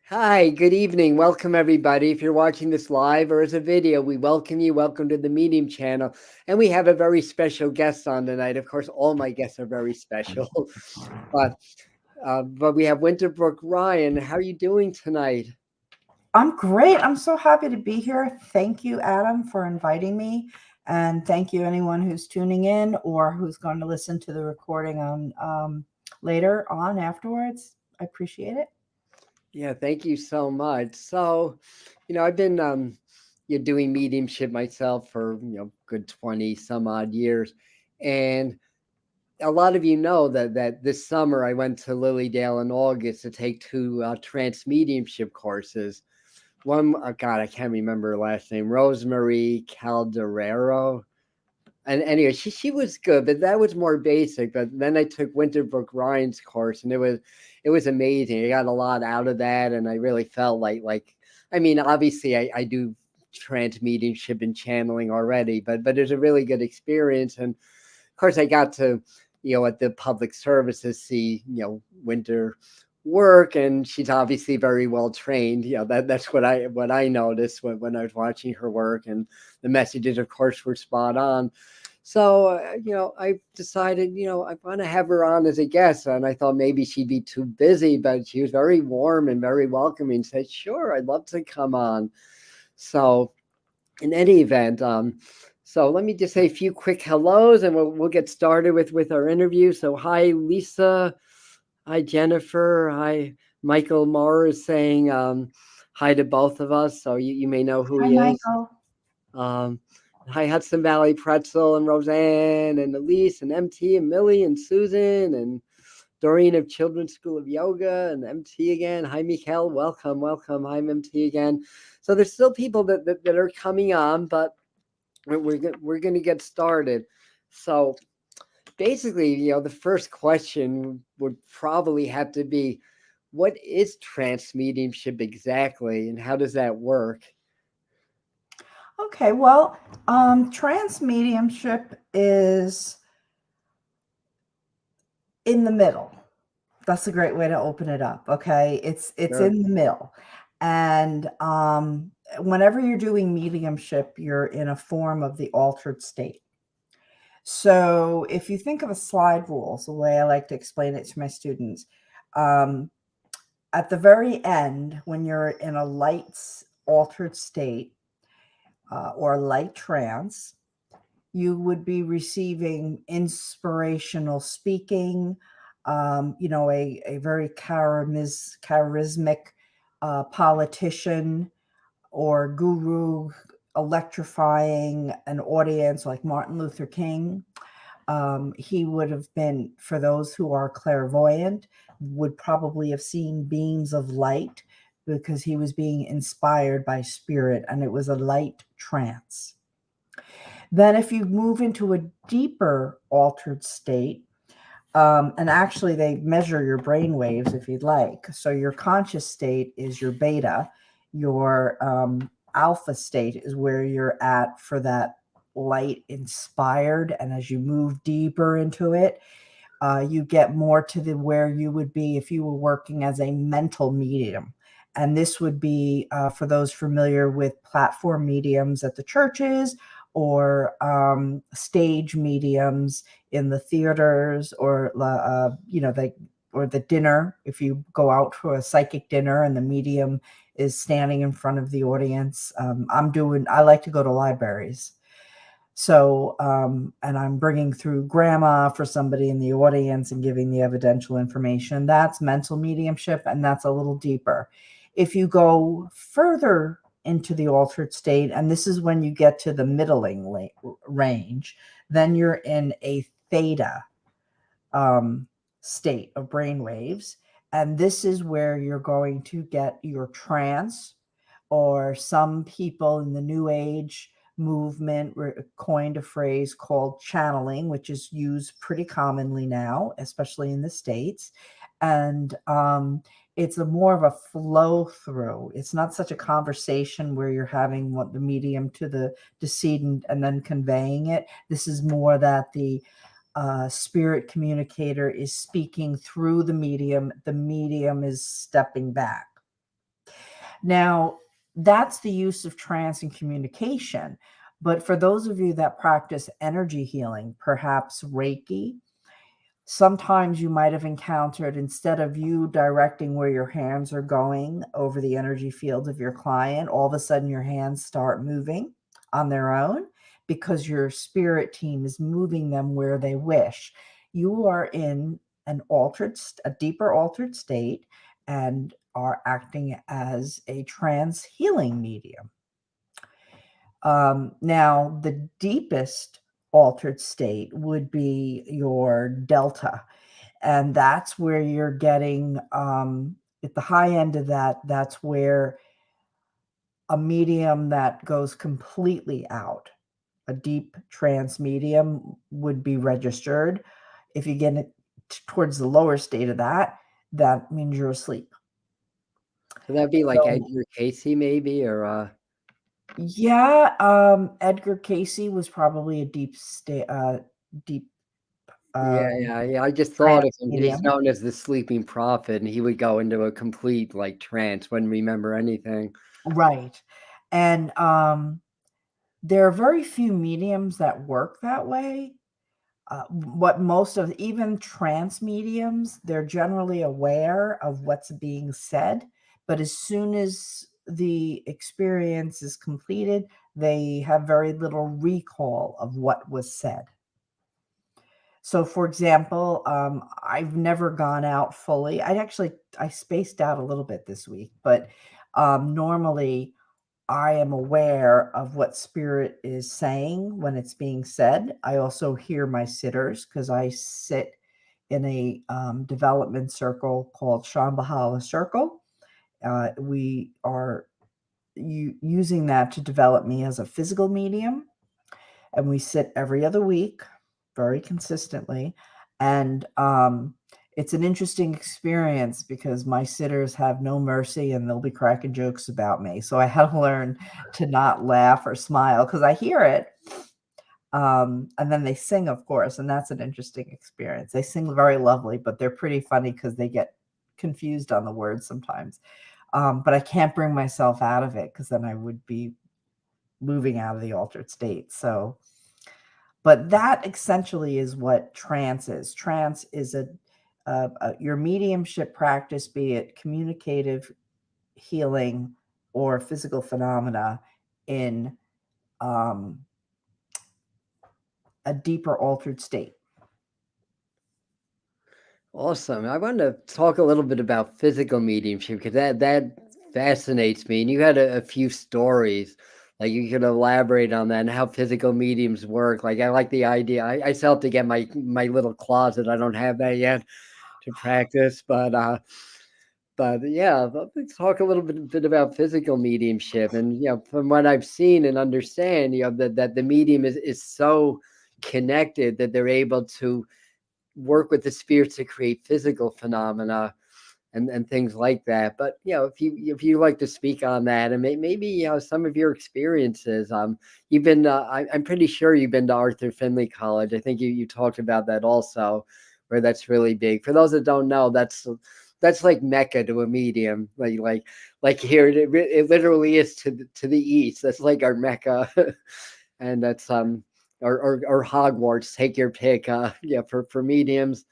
Hi, good evening. Welcome, everybody. If you're watching this live or as a video, we welcome you. Welcome to the Medium channel. And we have a very special guest on tonight. Of course, all my guests are very special, but we have Winter Brook Ryan. How are you doing tonight? I'm great. I'm so happy to be here. Thank you, Adam, for inviting me. And thank you, anyone who's tuning in or who's going to listen to the recording on later on afterwards. I appreciate it. Yeah, thank you so much. So, I've been you're doing mediumship myself for good 20 some odd years, and a lot of you know that this summer I went to Lilydale in August to take two trance mediumship courses. One, oh God, I can't remember her last name, Rosemary Calderero. And anyway, she was good, but that was more basic. But then I took Winter Brook Ryan's course, and it was amazing. I got a lot out of that, and I really felt like I mean, obviously I do trance mediumship and channeling already, but it's a really good experience. And of course, I got to, at the public services see, Winter work, and she's obviously very well trained. That's what I noticed when I was watching her work, and the messages, of course, were spot on. So, I decided, I want to have her on as a guest, and I thought maybe she'd be too busy, but she was very warm and very welcoming. Said, "Sure, I'd love to come on." So, in any event, so let me just say a few quick hellos, and we'll get started with our interview. So, hi, Lisa. Hi, Jennifer. Hi, Michael Moore is saying hi to both of us. So you may know who Hi, he is. Michael. Um, hi, Hudson Valley Pretzel and Roseanne and Elise and MT and Millie and Susan and Doreen of Children's School of Yoga and MT again. Hi, Mikhail. Welcome, welcome. Hi, MT again. So there's still people that are coming on, but we're going to get started. So basically, the first question would probably have to be, what is trance mediumship exactly, and how does that work? Okay, well, trance mediumship is in the middle. That's a great way to open it up. Okay, it's Sure. in the middle, and whenever you're doing mediumship, you're in a form of the altered state. So if you think of a slide rule, it's the way I like to explain it to my students. Um, at the very end, when you're in a light altered state or light trance, you would be receiving inspirational speaking, a very charismatic politician or guru electrifying an audience like Martin Luther King. He would have been, for those who are clairvoyant, would probably have seen beams of light because he was being inspired by spirit and it was a light trance. Then, if you move into a deeper altered state, and actually they measure your brain waves if you'd like. So, your conscious state is your beta, your alpha state is where you're at for that light inspired. And as you move deeper into it, you get more to the where you would be if you were working as a mental medium. And this would be for those familiar with platform mediums at the churches or stage mediums in the theaters or or the dinner. If you go out for a psychic dinner and the medium is standing in front of the audience, I like to go to libraries. So, and I'm bringing through grandma for somebody in the audience and giving the evidential information. That's mental mediumship, and that's a little deeper. If you go further into the altered state, and this is when you get to the middling range, then you're in a theta um, state of brain waves. And this is where you're going to get your trance, or some people in the New Age movement coined a phrase called channeling, which is used pretty commonly now, especially in the States. And it's a more of a flow through. It's not such a conversation where you're having what the medium to the decedent and then conveying it. This is more that the spirit communicator is speaking through the medium is stepping back. Now, that's the use of trance in communication. But for those of you that practice energy healing, perhaps Reiki, sometimes you might have encountered, instead of you directing where your hands are going over the energy field of your client, all of a sudden your hands start moving on their own because your spirit team is moving them where they wish. You are in a deeper altered state and are acting as a trance healing medium. Now, the deepest altered state would be your delta, and that's where you're getting at the high end of that. That's where a medium that goes completely out, a deep trance medium, would be registered. If you get it towards the lower state of that, that means you're asleep. So that'd be like So, Edgar Casey, maybe, or yeah, Edgar Casey was probably a deep yeah. I just thought of trance him. He's medium. known as the sleeping prophet, and he would go into a complete like trance, wouldn't remember anything. Right. And there are very few mediums that work that way. What most of, even trance mediums, they're generally aware of what's being said, but as soon as the experience is completed, they have very little recall of what was said. So, for example, I've never gone out fully. I spaced out a little bit this week, but normally I am aware of what spirit is saying when it's being said. I also hear my sitters because I sit in a development circle called Shambhala Circle. We are using that to develop me as a physical medium, and we sit every other week very consistently. And it's an interesting experience because my sitters have no mercy and they'll be cracking jokes about me. So I had to learn to not laugh or smile because I hear it. And then they sing, of course, and that's an interesting experience. They sing very lovely, but they're pretty funny because they get confused on the words sometimes. But I can't bring myself out of it because then I would be moving out of the altered state. So, but that essentially is what trance is. Trance is your mediumship practice, be it communicative healing or physical phenomena, in um, a deeper altered state. Awesome. I wanted to talk a little bit about physical mediumship because that fascinates me. And you had a few stories, like you could elaborate on that and how physical mediums work. Like I like the idea. I still have to get my little closet. I don't have that yet to practice, but yeah, let's talk a little bit about physical mediumship. And from what I've seen and understand, that the medium is so connected that they're able to work with the spirits to create physical phenomena and things like that. But if you like to speak on that and maybe some of your experiences, you've been I'm pretty sure you've been to Arthur Findlay College. I think you talked about that also, where that's really big. For those that don't know, that's like Mecca to a medium. Like here, it literally is to the east. That's like our Mecca, and that's or Hogwarts. Take your pick. Yeah, for mediums.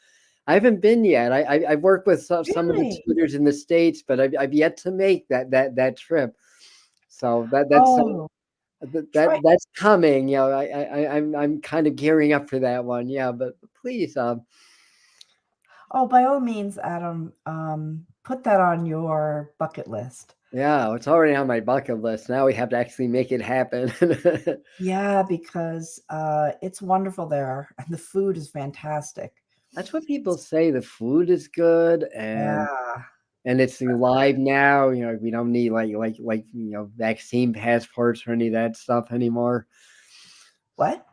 I haven't been yet. I've worked with some of the Really? tutors in the States, but I've yet to make that trip. So Oh, try. that's coming. I'm kind of gearing up for that one. Yeah, but please, Oh, by all means, Adam, put that on your bucket list. yeah, it's already on my bucket list. Now we have to actually make it happen. Yeah, because it's wonderful there, and the food is fantastic. That's what people say. The food is good, Yeah. and it's live now. We don't need vaccine passports or any of that stuff anymore. What?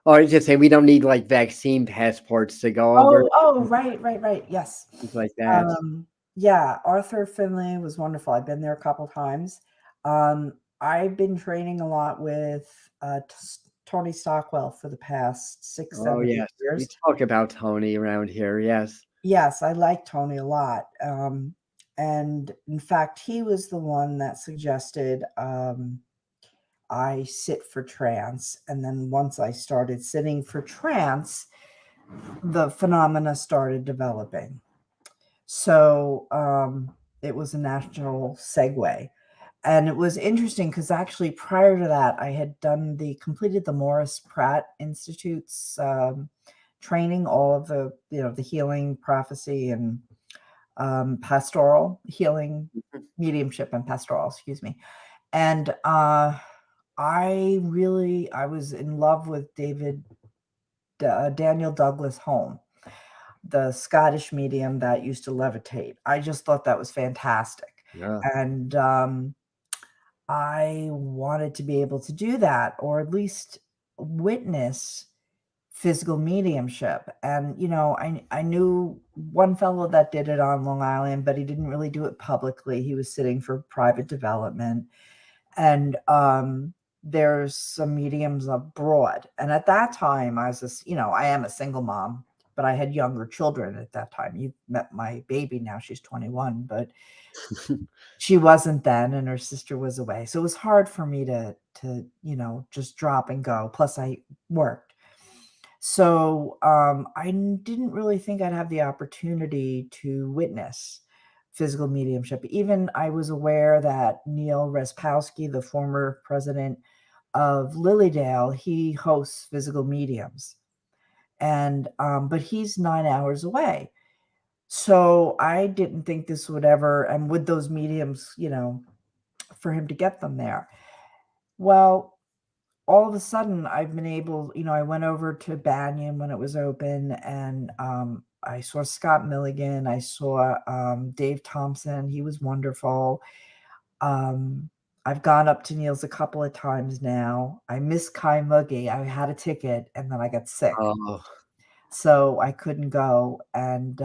Oh, I was just saying we don't need like vaccine passports to go over Oh, right. Yes. things like that. Um, yeah, Arthur Finley was wonderful. I've been there a couple times. I've been training a lot with Tony Stockwell for the past six, Oh 7 yes, we years. talk about Tony around here. Yes, Yes, I like Tony a lot. And in fact, he was the one that suggested I sit for trance. And then once I started sitting for trance, the phenomena started developing. So it was a national segue. And it was interesting because actually prior to that, I had completed the Morris Pratt Institute's training, all of the healing, prophecy, and pastoral healing, mediumship and pastoral, excuse me. And I was in love with Daniel Douglas Home, the Scottish medium that used to levitate. I just thought that was fantastic. Yeah. And I wanted to be able to do that, or at least witness physical mediumship. And, I knew one fellow that did it on Long Island, but he didn't really do it publicly. He was sitting for private development. And there's some mediums abroad. And at that time, I am a single mom, but I had younger children at that time. You met my baby now, she's 21, but she wasn't then, and her sister was away. So it was hard for me to just drop and go. Plus I worked. So I didn't really think I'd have the opportunity to witness physical mediumship. Even I was aware that Neil Respowski, the former president of Lilydale, he hosts physical mediums. And but he's 9 hours away. So I didn't think this would ever, and with those mediums, for him to get them there. Well, all of a sudden I've been able, I went over to Banyan when it was open, and I saw Scott Milligan. I saw Dave Thompson. He was wonderful. I've gone up to Neil's a couple of times now. I miss Kai Muggy. I had a ticket and then I got sick. Oh, So I couldn't go. And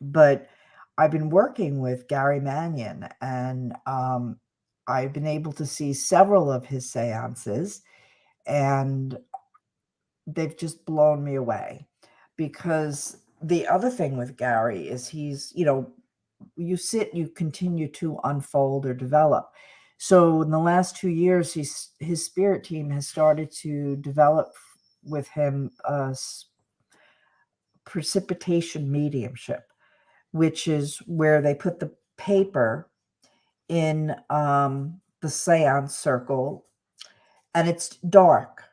but I've been working with Gary Mannion, and I've been able to see several of his seances, and they've just blown me away. Because the other thing with Gary is he's, you sit, you continue to unfold or develop. So in the last 2 years, his spirit team has started to develop with him precipitation mediumship, which is where they put the paper in the seance circle, and it's dark.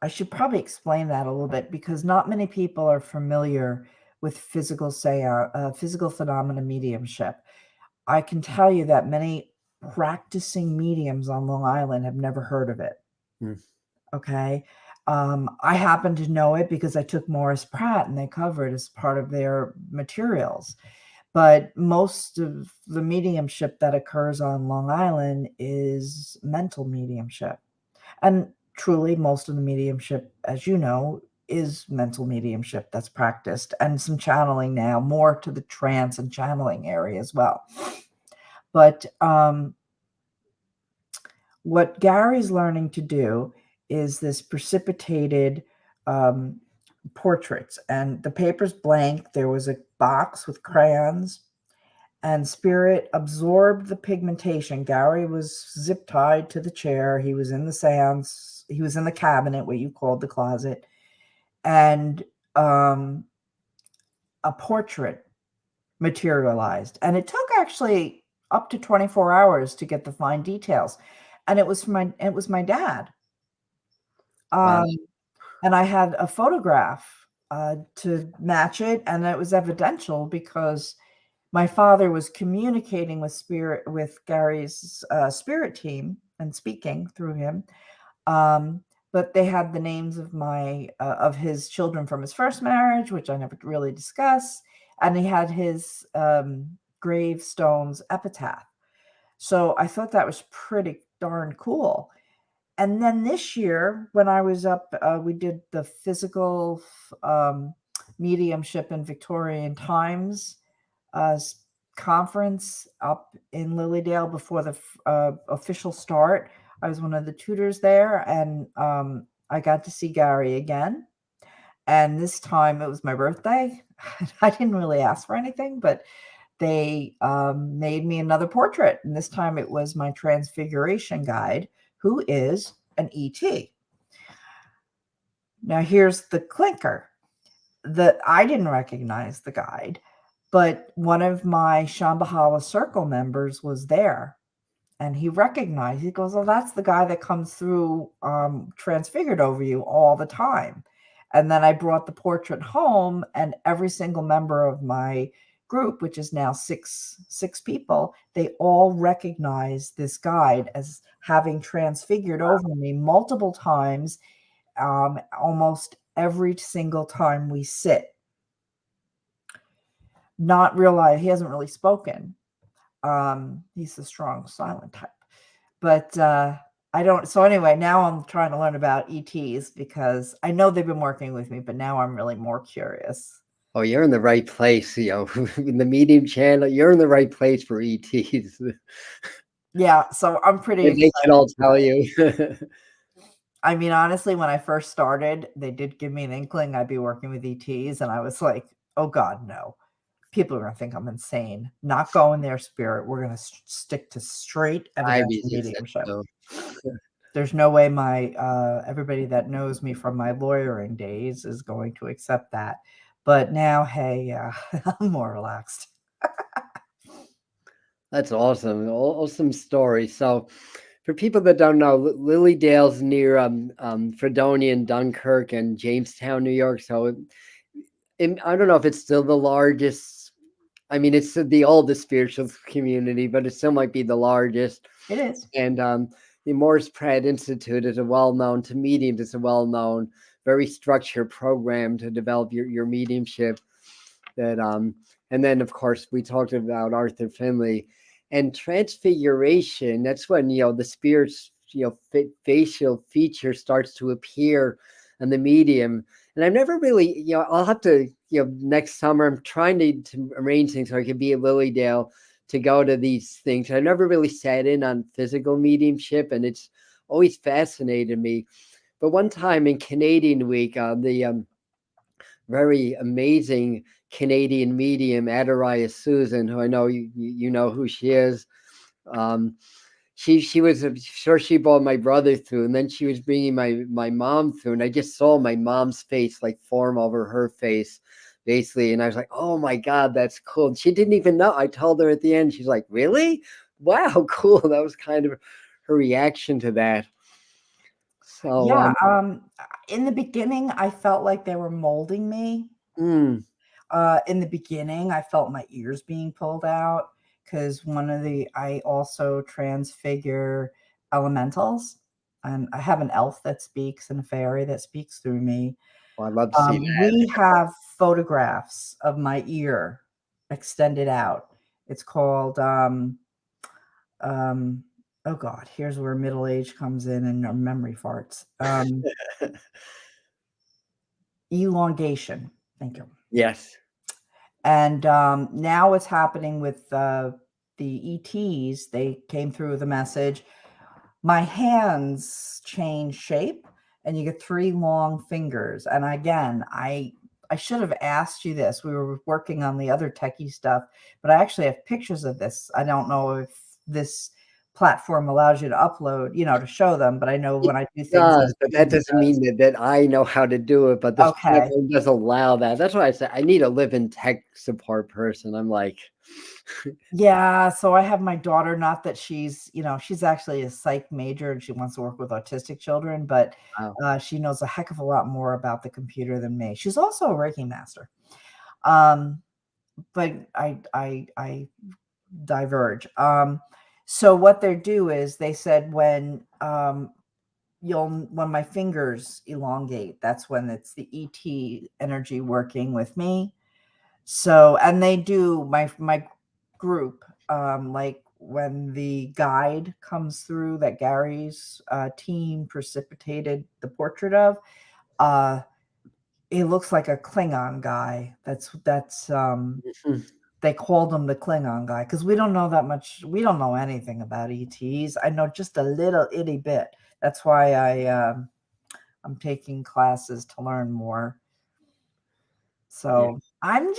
I should probably explain that a little bit, because not many people are familiar with physical phenomena mediumship. I can tell you that many practicing mediums on Long Island have never heard of it. Okay. I happen to know it because I took Morris Pratt and they cover it as part of their materials. But most of the mediumship that occurs on Long Island is mental mediumship. And truly, most of the mediumship, as you know, is mental mediumship that's practiced, and some channeling now, more to the trance and channeling area as well. But what Gary's learning to do is this precipitated portraits, and the paper's blank. There was a box with crayons, and spirit absorbed the pigmentation. Gary was zip tied to the chair. He was in the seance. He was in the cabinet, what you called the closet, and a portrait materialized. And it took actually up to 24 hours to get the fine details. And it was my dad. wow. And I had a photograph to match it, and it was evidential because my father was communicating with Gary's spirit team and speaking through him. But they had the names of his children from his first marriage, which I never really discussed, and he had his gravestone's epitaph. So I thought that was pretty darn cool. And then this year, when I was up, we did the physical mediumship in Victorian times conference up in Lilydale before the official start. I was one of the tutors there, and I got to see Gary again. And this time it was my birthday. I didn't really ask for anything, but they made me another portrait, and this time it was my transfiguration guide, who is an ET. Now here's the clinker, that I didn't recognize the guide, but one of my Shambhala circle members was there, and he recognized, he goes, "Oh, that's the guy that comes through transfigured over you all the time." And then I brought the portrait home, and every single member of my group, which is now six people, they all recognize this guide as having transfigured over me multiple times, almost every single time we sit. Not realize he hasn't really spoken. He's a strong silent type. But I don't. So anyway, now I'm trying to learn about ETs because I know they've been working with me, but now I'm really more curious. Oh, you're in the right place, in the Medium channel. You're in the right place for ETs. Yeah, so I'm pretty They can excited. all tell you. I mean, honestly, when I first started, they did give me an inkling I'd be working with ETs, and I was like, "Oh God, no! People are gonna think I'm insane. Not going there, spirit. We're gonna stick to straight I evidential resist it mediumship." too. There's no way my everybody that knows me from my lawyering days is going to accept that. But now, hey, yeah, I'm more relaxed. That's awesome. Awesome story. So, for people that don't know, Lilydale's near Fredonia and Dunkirk and Jamestown, New York. So, I don't know if it's still the largest. I mean, it's the oldest spiritual community, but it still might be the largest. It is. And the Morris Pratt Institute is a well-known to mediums. It's a well-known, very structured program to develop your mediumship. That and then of course we talked about Arthur Finley and transfiguration. That's when the spirit's facial feature starts to appear in the medium. And I've never really I'll have to next summer I'm trying to arrange things so I could be at Lilydale to go to these things. I never really sat in on physical mediumship, and it's always fascinated me. But one time in Canadian Week, the very amazing Canadian medium Adariah Susan, who I know you know who she is. Um, she was sure she brought my brother through, and then she was bringing my mom through, and I just saw my mom's face like form over her face, basically, and I was like, oh my god, that's cool. And she didn't even know. I told her at the end, she's like, really? Wow, cool. That was kind of her reaction to that. So Yeah. In the beginning, I felt like they were molding me. mm, In the beginning, I felt my ears being pulled out because I also transfigure elementals, and I have an elf that speaks and a fairy that speaks through me. well, I'd love to see that. We have photographs of my ear extended out. It's called, oh God, here's where middle age comes in and our memory farts. Elongation. Thank you. Yes. And now it's happening with the ETs. They came through with a message. My hands change shape, and you get 3 long fingers. And again, I should have asked you this. We were working on the other techie stuff, but I actually have pictures of this. I don't know if this platform allows you to upload, to show them, but I know when I do things on Does, but that Zoom, it doesn't mean does. that I know how to do it, but this Okay. platform does allow that. That's why I said I need a live-in tech support person. I'm like, Yeah, so I have my daughter, not that she's actually a psych major and she wants to work with autistic children, but wow. she knows a heck of a lot more about the computer than me. She's also a Reiki master. Um, but I diverge. So what they do is they said when my fingers elongate, that's when it's the ET energy working with me. So, and they do my group, like when the guide comes through that Gary's team precipitated the portrait of, uh, it looks like a Klingon guy. Mhm. They called him the Klingon guy because we don't know that much. We don't know anything about ETs. I know just a little itty bit. That's why I'm taking classes to learn more. Yeah. So I'm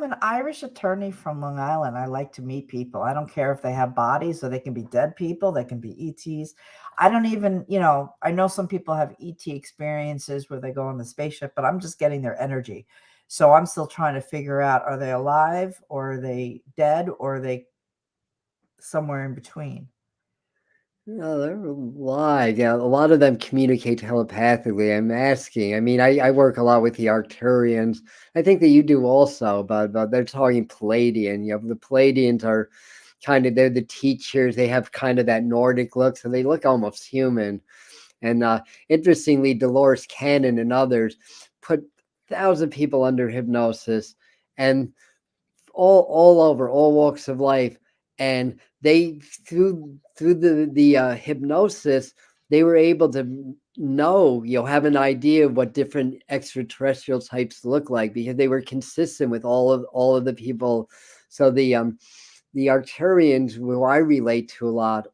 an Irish attorney from Long Island. I like to meet people. I don't care if they have bodies or they can be dead people, they can be ETs. I don't even, I know some people have ET experiences where they go on the spaceship, but I'm just getting their energy. So I'm still trying to figure out, are they alive or are they dead or are they somewhere in between? No, they're alive. Yeah, a lot of them communicate telepathically. I'm asking. I mean, I work a lot with the Arcturians. I think that you do also, but they're talking Palladian. The Palladians are they're the teachers. They have kind of that Nordic look, so they look almost human. And interestingly, Dolores Cannon and others put thousands of people under hypnosis, and all over, all walks of life, and they through the hypnosis, they were able to know, have an idea of what different extraterrestrial types look like, because they were consistent with all of the people. So the Arcturians, who I relate to a lot,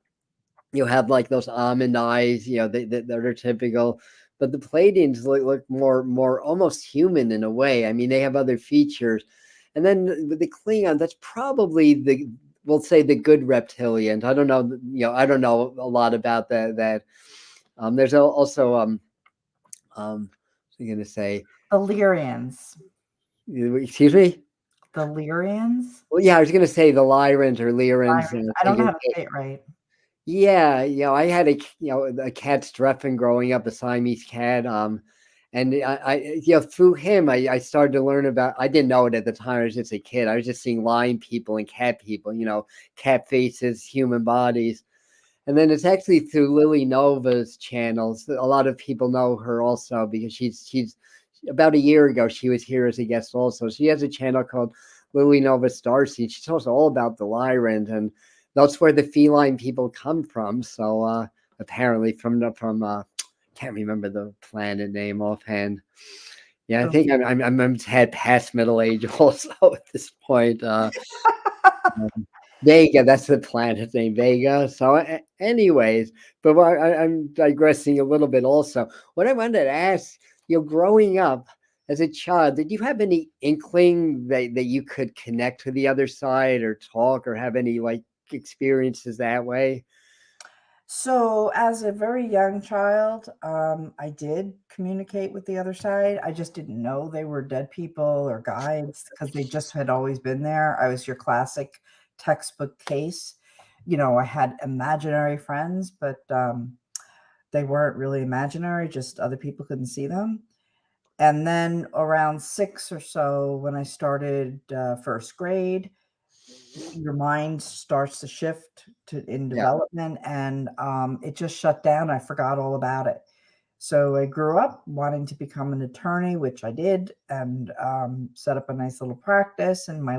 you have like those almond eyes, that are typical. But the Palladians look more almost human in a way. I mean, they have other features. And then with the Klingon, that's probably we'll say the good reptilians. I don't know, I don't know a lot about that. There's also what am I gonna say? The Lyrians. Excuse me? The Lyrians? Well, yeah, I was gonna say the Lyrans or Lyrans. I don't know how to say it right. Yeah, I had a cat Streffen growing up, a Siamese cat. And through him, I started to learn about. I didn't know it at the time. I was just a kid. I was just seeing lion people and cat people. Cat faces, human bodies. And then it's actually through Lily Nova's channels. A lot of people know her also, because she's about a year ago she was here as a guest also. She has a channel called Lily Nova Starseed. She tells all about the Lyran, and that's where the feline people come from. So apparently from can't remember the planet name offhand. Yeah, I So think I'm had past middle age also at this point. Vega, that's the planet name, Vega. So, anyways, but I'm digressing a little bit also. What I wanted to ask, growing up as a child, did you have any inkling that you could connect to the other side or talk or have any like experiences that way? So, as a very young child, I did communicate with the other side. I just didn't know they were dead people or guides because they just had always been there. I was your classic textbook case. I had imaginary friends, but they weren't really imaginary, just other people couldn't see them. And then around 6 or so, when I started first grade, your mind starts to shift in Yeah. development, and it just shut down. I forgot all about it. So I grew up wanting to become an attorney, which I did, and set up a nice little practice in my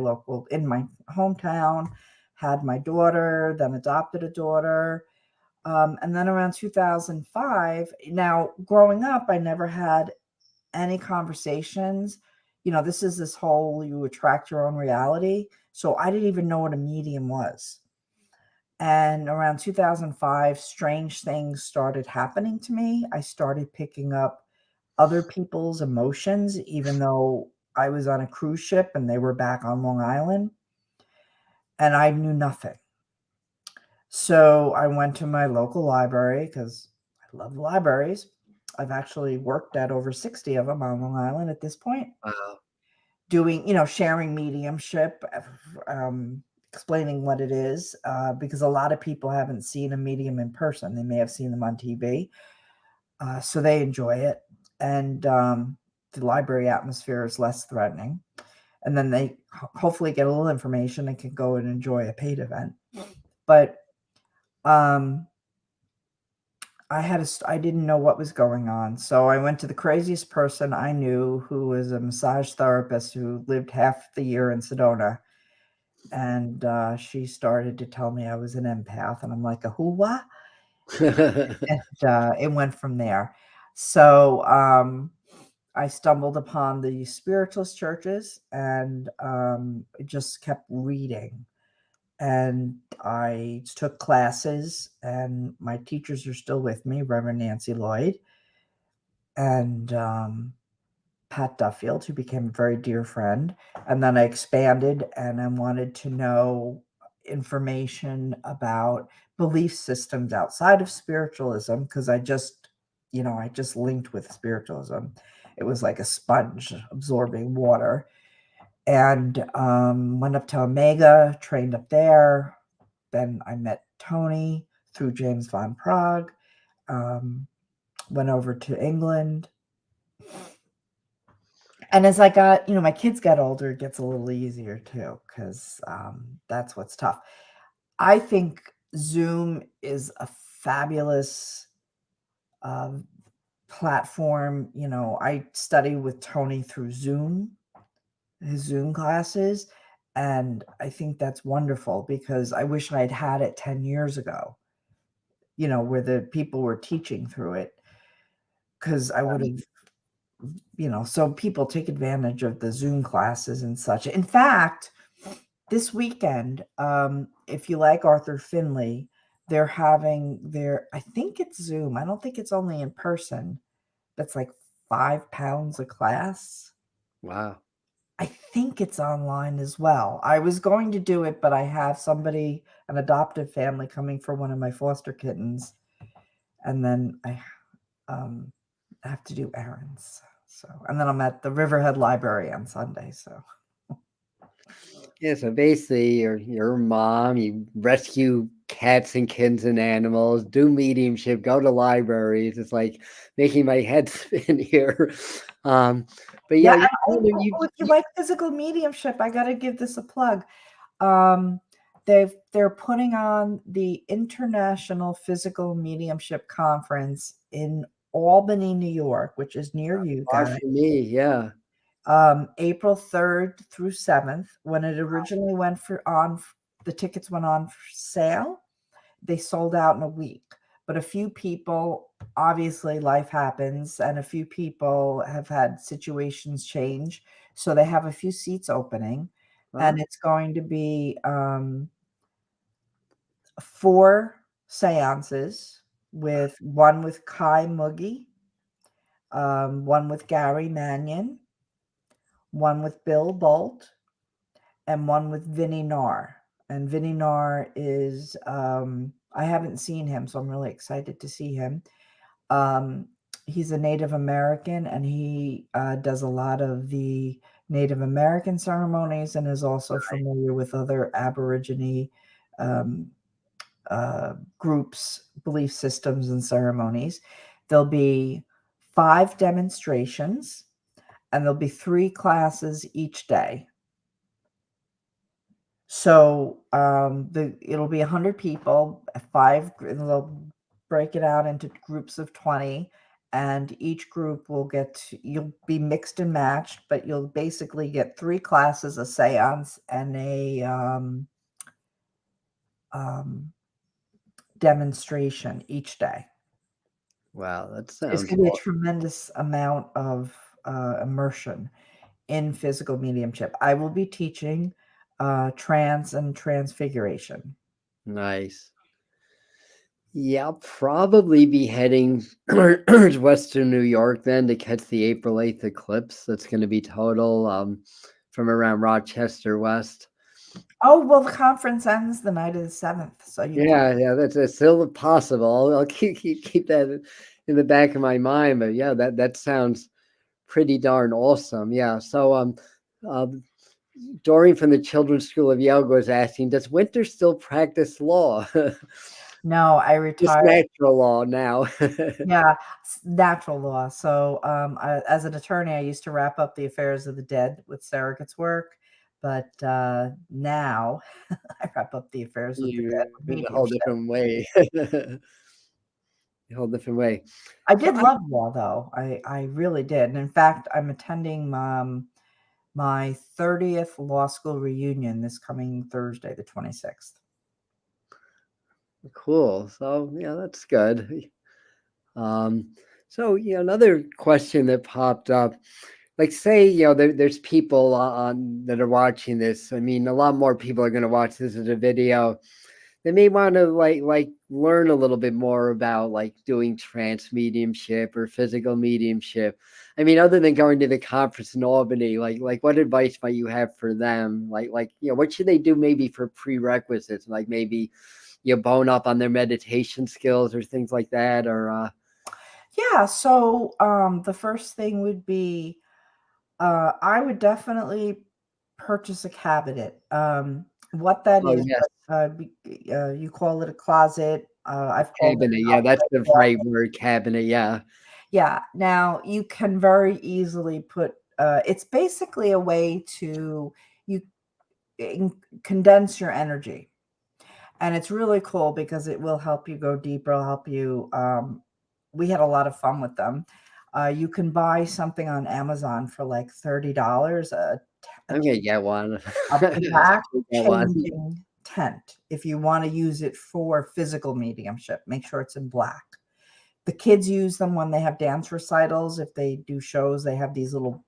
hometown. Had my daughter, then adopted a daughter, and then around 2005. Now, growing up, I never had any conversations. This whole you attract your own reality. So I didn't even know what a medium was. And around 2005, strange things started happening to me. I started picking up other people's emotions, even though I was on a cruise ship and they were back on Long Island, and I knew nothing. So I went to my local library because I love libraries. I've actually worked at over 60 of them on Long Island at this point, Wow. doing, sharing mediumship, explaining what it is, because a lot of people haven't seen a medium in person. They may have seen them on TV, so they enjoy it. And the library atmosphere is less threatening. And then they hopefully get a little information and can go and enjoy a paid event. But um, I didn't know what was going on. So I went to the craziest person I knew, who was a massage therapist who lived half the year in Sedona. And she started to tell me I was an empath. And I'm like, a who, what? And it went from there. So I stumbled upon the spiritualist churches and just kept reading. And I took classes, and my teachers are still with me, Reverend Nancy Lloyd. And Pat Duffield, who became a very dear friend. And then I expanded and I wanted to know information about belief systems outside of spiritualism because I just linked with spiritualism. It was like a sponge absorbing water. And went up to Omega, trained up there. Then I met Tony through James Van Prague. Went over to England. And as I got, my kids got older, it gets a little easier too, because that's what's tough. I think Zoom is a fabulous platform. I study with Tony through Zoom, his Zoom classes, and I think that's wonderful because I wish I'd had it 10 years ago, where the people were teaching through it, because I would have, so people take advantage of the Zoom classes and such. In fact, this weekend, if you like Arthur Finley, they're having I think it's Zoom. I don't think it's only in person. That's like £5 a class. Wow. I think it's online as well. I was going to do it, but I have an adoptive family coming for one of my foster kittens. And then I have to do errands. And then I'm at the Riverhead Library on Sunday. So Yeah, so basically you're a mom, you rescue cats and kittens and animals, do mediumship, go to libraries. It's like making my head spin here. But yeah, if you like physical mediumship, I got to give this a plug. They're putting on the International Physical Mediumship Conference in Albany, New York, which is near you guys. For me, yeah. April 3rd through 7th. When it originally the tickets went on for sale, they sold out in a week. But a few people, obviously life happens, and a few people have had situations change. So they have a few seats opening, and it's going to be 4 seances, one with Kai Moogie, one with Gary Mannion, one with Bill Bolt, and one with Vinnie Nar. And Vinnie Nar is, I haven't seen him, so I'm really excited to see him. He's a Native American, and he does a lot of the Native American ceremonies and is also familiar with other Aborigine groups, belief systems, and ceremonies. There'll be 5 demonstrations, and there'll be 3 classes each day. So it'll be 100 people, 5, and they'll break it out into groups of 20, and each group you'll be mixed and matched, but you'll basically get 3 classes, a seance, and a demonstration each day. Wow, that sounds It's going to be a tremendous amount of immersion in physical mediumship. I will be teaching trance and transfiguration. nice. Yeah, I'll probably be heading towards Western New York then to catch the April 8th eclipse. That's going to be total from around Rochester West. Oh, well, the conference ends the night of the 7th. So yeah, that's still possible. I'll keep that in the back of my mind. But yeah, that sounds pretty darn awesome. Yeah. So Doreen from the Children's School of Yoga was asking, does Winter still practice law? No, I retired. Just natural law now. Yeah, natural law. So as an attorney, I used to wrap up the affairs of the dead with surrogates work. But now I wrap up the affairs of the dead with in a whole different way. A whole different way. I did love law, though. I really did. And in fact, I'm attending my 30th law school reunion this coming Thursday, the 26th. Cool. So yeah, that's good. So another question that popped up, like say there's people on that are watching this. I mean, a lot more people are going to watch this as a video. they may want to like learn a little bit more about like doing trance mediumship or physical mediumship. I mean, other than going to the conference in Albany, like what advice might you have for them? Like what should they do maybe for prerequisites? Like maybe bone up on their meditation skills or things like that, or Yeah, so the first thing would be I would definitely purchase a cabinet. What that oh is, yes, you call it a closet. I've called it cabinet. an Yeah, that's albeit the wall. right word, cabinet. Yeah. Yeah. Now you can very easily put. It's basically a way to you condense your energy, and it's really cool because it will help you go deeper. It'll help you. We had a lot of fun with them. You can buy something on Amazon for like $30. I'm gonna get one. A black Get one. changing tent if you want to use it for physical mediumship. Make sure it's in black. The kids use them when they have dance recitals. If they do shows, they have these little.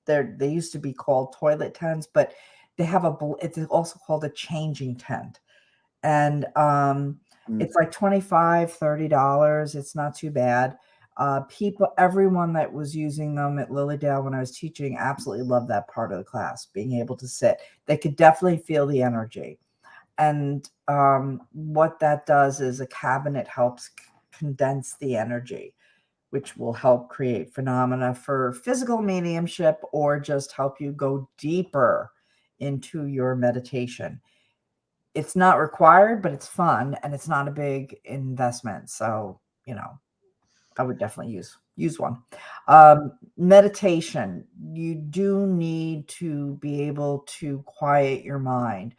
They used to be called toilet tents, but they have it's also called a changing tent, and Mm. it's like $25, $30. It's not too bad. Everyone that was using them at Lilydale when I was teaching absolutely loved that part of the class, being able to sit. They could definitely feel the energy. And what that does is a cabinet helps condense the energy, which will help create phenomena for physical mediumship or just help you go deeper into your meditation. It's not required, but it's fun and it's not a big investment. So, I would definitely use one. Meditation. You do need to be able to quiet your mind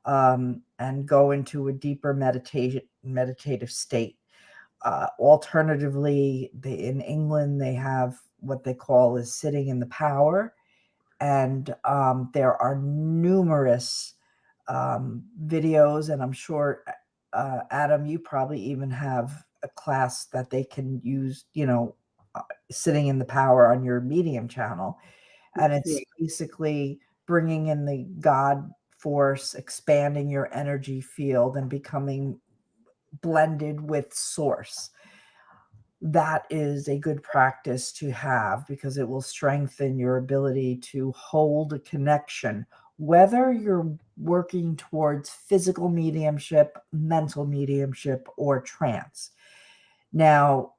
and go into a deeper meditative state. Alternatively, in England they have what they call is sitting in the power, and there are numerous videos, and I'm sure Adam, you probably even have a class that they can use, sitting in the power on your medium channel, and Yeah. it's basically bringing in the God force, expanding your energy field and becoming blended with source. That is a good practice to have because it will strengthen your ability to hold a connection, whether you're working towards physical mediumship, mental mediumship, or trance. Now,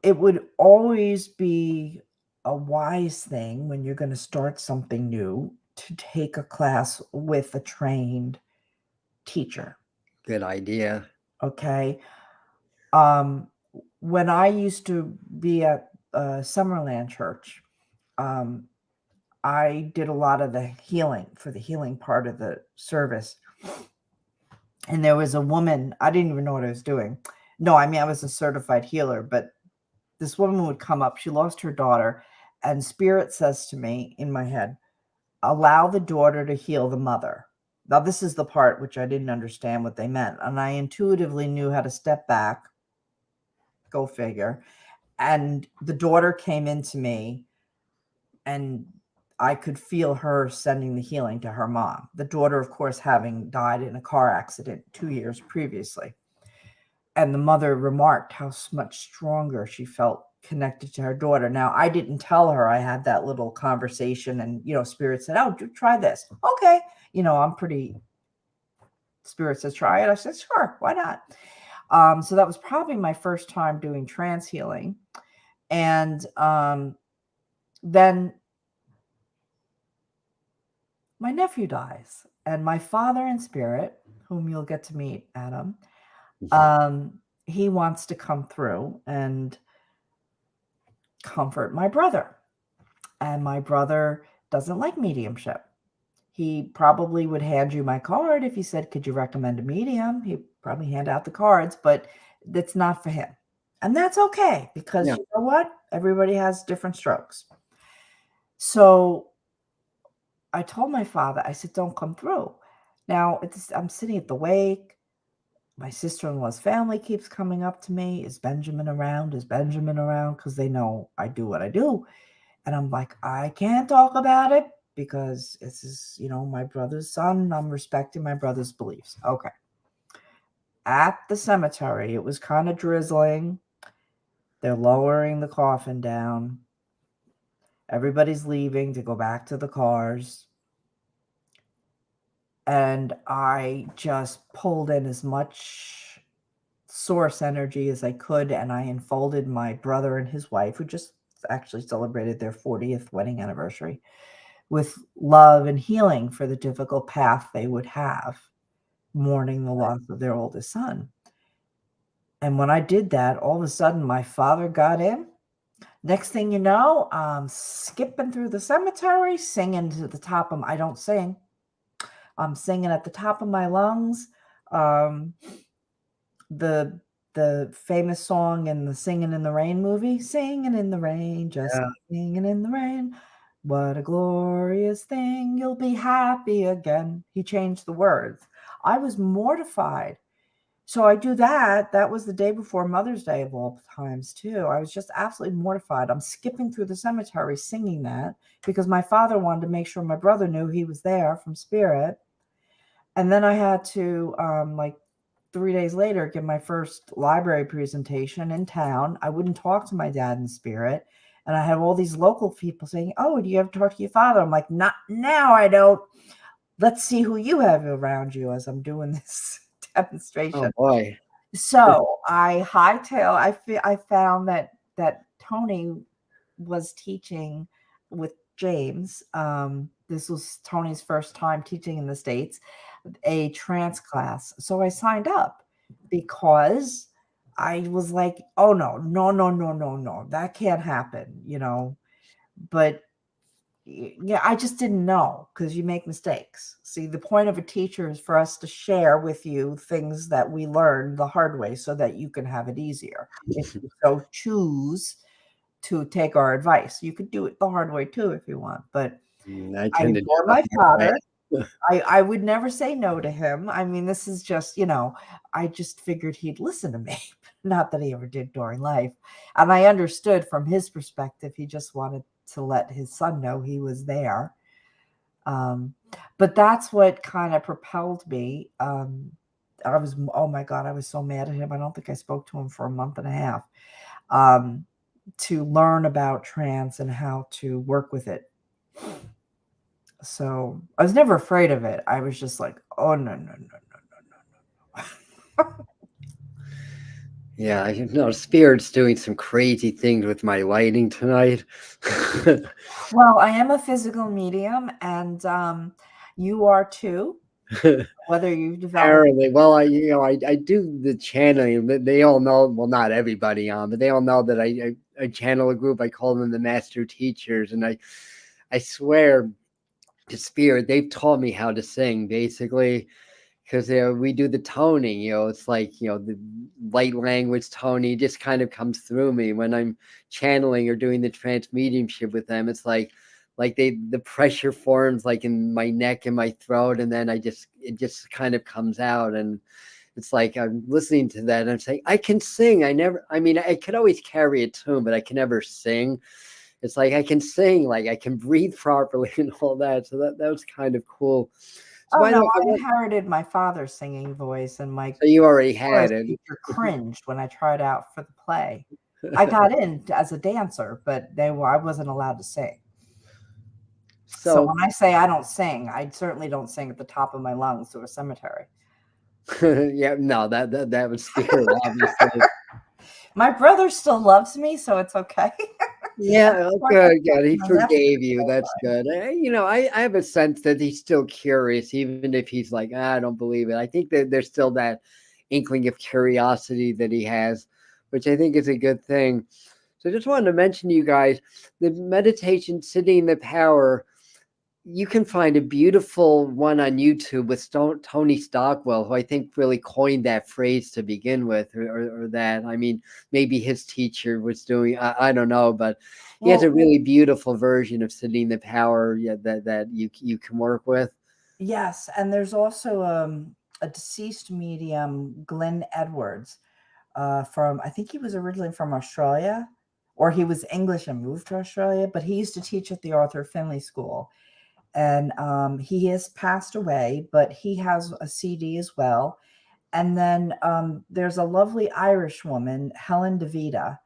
it would always be a wise thing when you're going to start something new to take a class with a trained teacher. Good idea. Okay. Um, when I used to be at Summerland Church, um, I did a lot of the healing for the healing part of the service. And there was a woman, I didn't even know what I was doing. No, I mean, I was a certified healer, but this woman would come up. She lost her daughter, and Spirit says to me in my head, allow the daughter to heal the mother. Now, this is the part which I didn't understand what they meant. And I intuitively knew how to step back, go figure. And the daughter came into me, and I could feel her sending the healing to her mom. The daughter, of course, having died in a car accident 2 years previously. And the mother remarked how much stronger she felt connected to her daughter. Now, I didn't tell her I had that little conversation, and Spirit said, "Oh, try this." Okay, I'm pretty. Spirit says, "Try it." I said, "Sure, why not?" So that was probably my first time doing trance healing, and then my nephew dies, and my father in spirit, whom you'll get to meet, Adam, he wants to come through and comfort my brother. And my brother doesn't like mediumship. He probably would hand you my card if he said, "Could you recommend a medium?" He'd probably hand out the cards, but that's not for him. And that's okay because Yeah. you know what? Everybody has different strokes. So I told my father, I said, "Don't come through." Now, I'm sitting at the wake. My sister-in-law's family keeps coming up to me. Is Benjamin around? Is Benjamin around? Because they know I do what I do. And I'm like, I can't talk about it because this is, my brother's son. I'm respecting my brother's beliefs. Okay. At the cemetery, it was kind of drizzling. They're lowering the coffin down. Everybody's leaving to go back to the cars. And I just pulled in as much source energy as I could, and I enfolded my brother and his wife, who just actually celebrated their 40th wedding anniversary, with love and healing for the difficult path they would have mourning the loss of their oldest son. And when I did that, all of a sudden my father got in. Next thing you know, I'm skipping through the cemetery, singing to the top of I don't sing. I'm singing at the top of my lungs. The famous song in the Singing in the Rain movie, singing in the rain, just singing in the rain. What a glorious thing, you'll be happy again. He changed the words. I was mortified. So I do that. That was the day before Mother's Day of all times, too. I was just absolutely mortified. I'm skipping through the cemetery singing that because my father wanted to make sure my brother knew he was there from spirit. And then I had to, 3 days later, give my first library presentation in town. I wouldn't talk to my dad in spirit. And I had all these local people saying, oh, do you ever talk to your father? I'm like, not now, I don't. Let's see who you have around you as I'm doing this demonstration. Oh boy. So I found that Tony was teaching with James. This was Tony's first time teaching in the States, a trance class. So I signed up because I was like, oh no, that can't happen, But yeah, I just didn't know, because you make mistakes. See, the point of a teacher is for us to share with you things that we learned the hard way so that you can have it easier. If you so choose to take our advice, you could do it the hard way too if you want. But I I tend to do adore it my the hard father. way. I would never say no to him. I mean, this is just, I just figured he'd listen to me. Not that he ever did during life. And I understood from his perspective, he just wanted to let his son know he was there. But that's what kind of propelled me. Oh my God, I was so mad at him. I don't think I spoke to him for a month and a half, to learn about trance and how to work with it. So I was never afraid of it. I was just like, oh, no. Yeah, I know Spirit's doing some crazy things with my lighting tonight. Well, I am a physical medium, and you are too. Whether you've developed. Apparently, well, I do the channeling. They all know, well, not everybody on, but they all know that I channel a group. I call them the master teachers, and I swear to Spirit, they've taught me how to sing, basically, because we do the toning. It's like the light language toning just kind of comes through me when I'm channeling or doing the trance mediumship with them. It's like the pressure forms like in my neck and my throat, and then it just kind of comes out. And it's like I'm listening to that and I'm saying, I can sing. I mean, I could always carry a tune, but I can never sing. It's like I can sing, like I can breathe properly and all that. So that was kind of cool. So Oh by the no, way, I inherited my father's singing voice, and my so you already chorus had it. teacher cringed when I tried out for the play. I got in as a dancer, but I wasn't allowed to sing. So So when I say I don't sing, I certainly don't sing at the top of my lungs through a cemetery. yeah, no, that was Spirit, obviously. My brother still loves me, so it's okay. Yeah, oh, good. He My nephew, forgave you. That's good. I have a sense that he's still curious, even if he's like, I don't believe it. I think that there's still that inkling of curiosity that he has, which I think is a good thing. So I just wanted to mention to you guys the meditation sitting in the power. You can find a beautiful one on YouTube with Tony Stockwell, who I think really coined that phrase to begin with, or that. I mean, maybe his teacher was doing. I don't know, but he has a really beautiful version of sitting in the power. Yeah, that you can work with. Yes, and there's also a deceased medium, Glenn Edwards, from, I think he was originally from Australia, or he was English and moved to Australia, but he used to teach at the Arthur Finley School. And he has passed away, but he has a CD as well. And then there's a lovely Irish woman, Helen DeVita,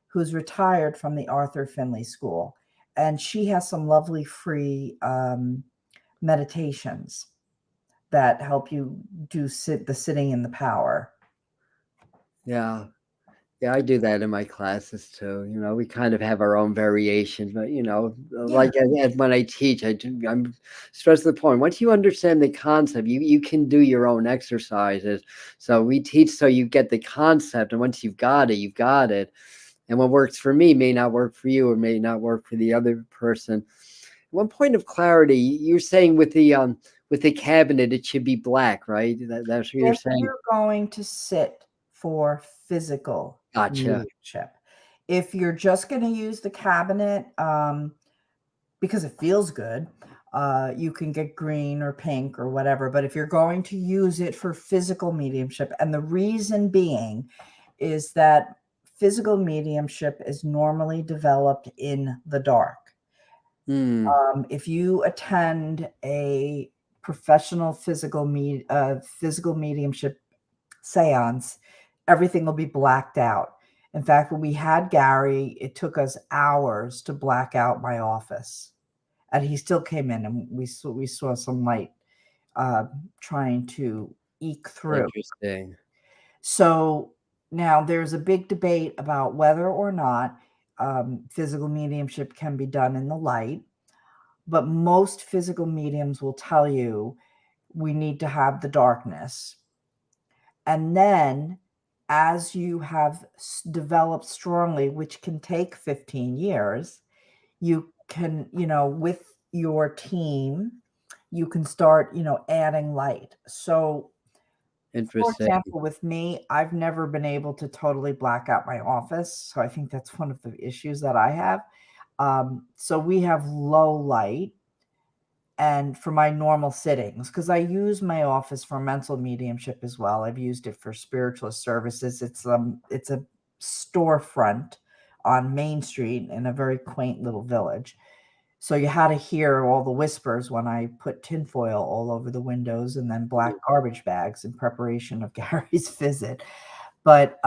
who's retired from the Arthur Finley School. And she has some lovely free meditations that help you do the sitting in the power. Yeah. Yeah, I do that in my classes too. We kind of have our own variations, but Yeah. like when I teach, I'm stressing the point. Once you understand the concept, you can do your own exercises. So we teach so you get the concept, and once you've got it, you've got it. And what works for me may not work for you, or may not work for the other person. One point of clarity, you're saying with the cabinet, it should be black, right? That's what you're If saying. you're going to sit for physical Gotcha. mediumship, if you're just going to use the cabinet because it feels good, you can get green or pink or whatever. But if you're going to use it for physical mediumship, and the reason being is that physical mediumship is normally developed in the dark. Hmm. If you attend a professional physical mediumship seance, everything will be blacked out. In fact, when we had Gary, it took us hours to black out my office, and he still came in, and we saw some light trying to eke through. Interesting. So now there's a big debate about whether or not physical mediumship can be done in the light, but most physical mediums will tell you we need to have the darkness. And then as you have developed strongly, which can take 15 years, you can, with your team, you can start, adding light. So, for Interesting. example, with me, I've never been able to totally black out my office. So I think that's one of the issues that I have. So we have low light and for my normal sittings, because I use my office for mental mediumship as well. I've used it for spiritualist services. It's a storefront on Main Street in a very quaint little village. So you had to hear all the whispers when I put tinfoil all over the windows and then black garbage bags in preparation of Gary's visit. But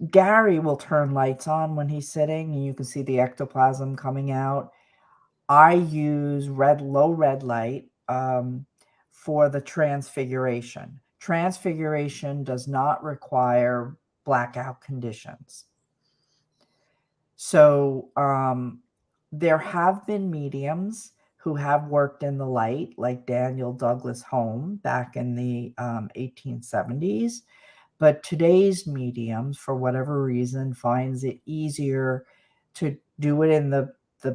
Gary will turn lights on when he's sitting, and you can see the ectoplasm coming out. I use low red light for the transfiguration. Transfiguration does not require blackout conditions. So there have been mediums who have worked in the light, like Daniel Douglas Home back in the 1870s. But today's mediums, for whatever reason, finds it easier to do it in the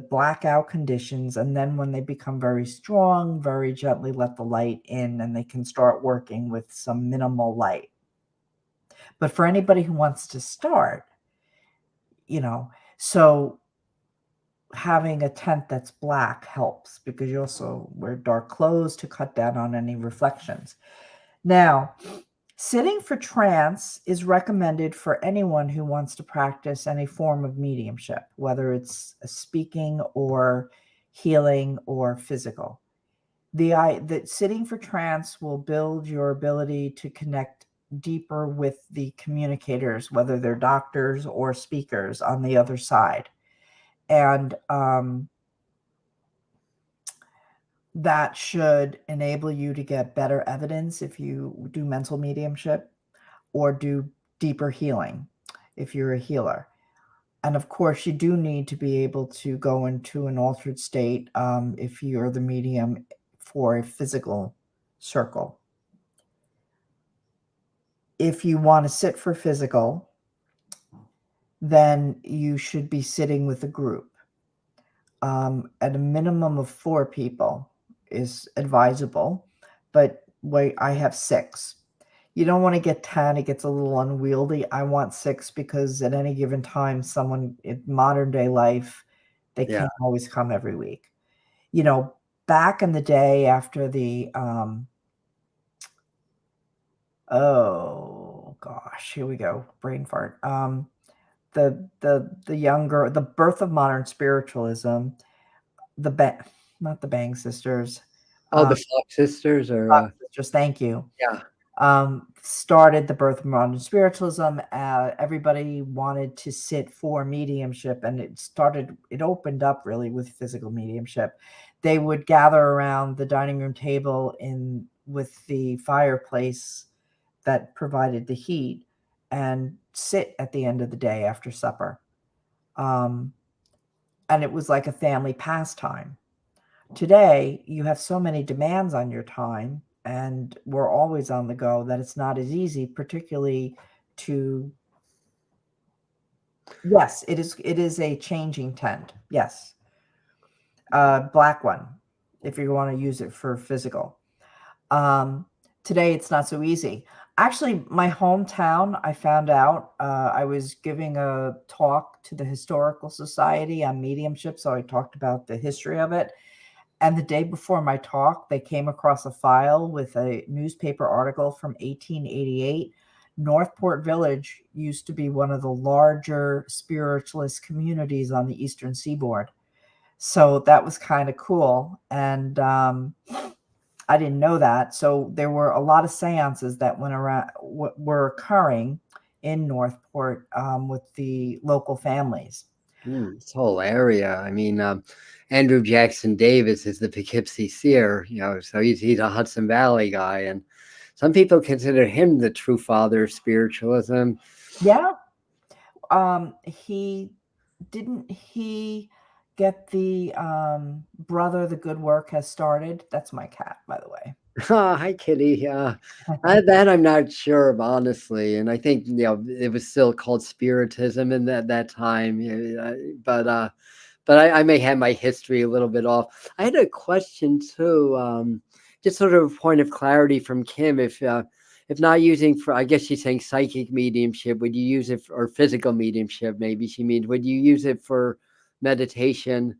blackout conditions. And then when they become very strong, very gently let the light in, and they can start working with some minimal light. But for anybody who wants to start, so having a tent that's black helps, because you also wear dark clothes to cut down on any reflections. Now, sitting for trance is recommended for anyone who wants to practice any form of mediumship, whether it's speaking or healing or physical. That sitting for trance will build your ability to connect deeper with the communicators, whether they're doctors or speakers on the other side. And that should enable you to get better evidence if you do mental mediumship, or do deeper healing if you're a healer. And of course, you do need to be able to go into an altered state if you're the medium for a physical circle. If you want to sit for physical, then you should be sitting with a group. At a minimum of 4 people is advisable, but I have 6. You don't want to get 10, it gets a little unwieldy. I want 6 because at any given time, someone in modern day life, they Yeah. can't always come every week. Back in the day after the oh gosh, here we go, brain fart. The birth of modern spiritualism, not the Bang sisters. Oh, the Fox sisters, or Fox sisters, thank you. yeah. Started the birth of modern spiritualism. Everybody wanted to sit for mediumship, and it opened up really with physical mediumship. They would gather around the dining room table with the fireplace that provided the heat and sit at the end of the day after supper. And it was like a family pastime. Today, you have so many demands on your time, and we're always on the go, that it's not as easy, particularly to. Yes, it is a changing tent. Yes. Black one, if you want to use it for physical. Today, it's not so easy. Actually, my hometown, I found out, I was giving a talk to the Historical Society on mediumship, so I talked about the history of it. And the day before my talk, they came across a file with a newspaper article from 1888. Northport Village used to be one of the larger spiritualist communities on the Eastern Seaboard. So that was kind of cool. And I didn't know that. So there were a lot of seances that were occurring in Northport with the local families. This whole area. I mean, Andrew Jackson Davis is the Poughkeepsie seer, so he's a Hudson Valley guy, and some people consider him the true father of spiritualism. Yeah. He get the brother, the good work has started. That's my cat, by the way. Oh, hi, Kitty. Yeah, that I'm not sure of, honestly, and I think it was still called spiritism in that time. But I may have my history a little bit off. I had a question too, just sort of a point of clarity from Kim. If not using for, I guess she's saying psychic mediumship, would you use it or physical mediumship? Maybe she means, would you use it for meditation?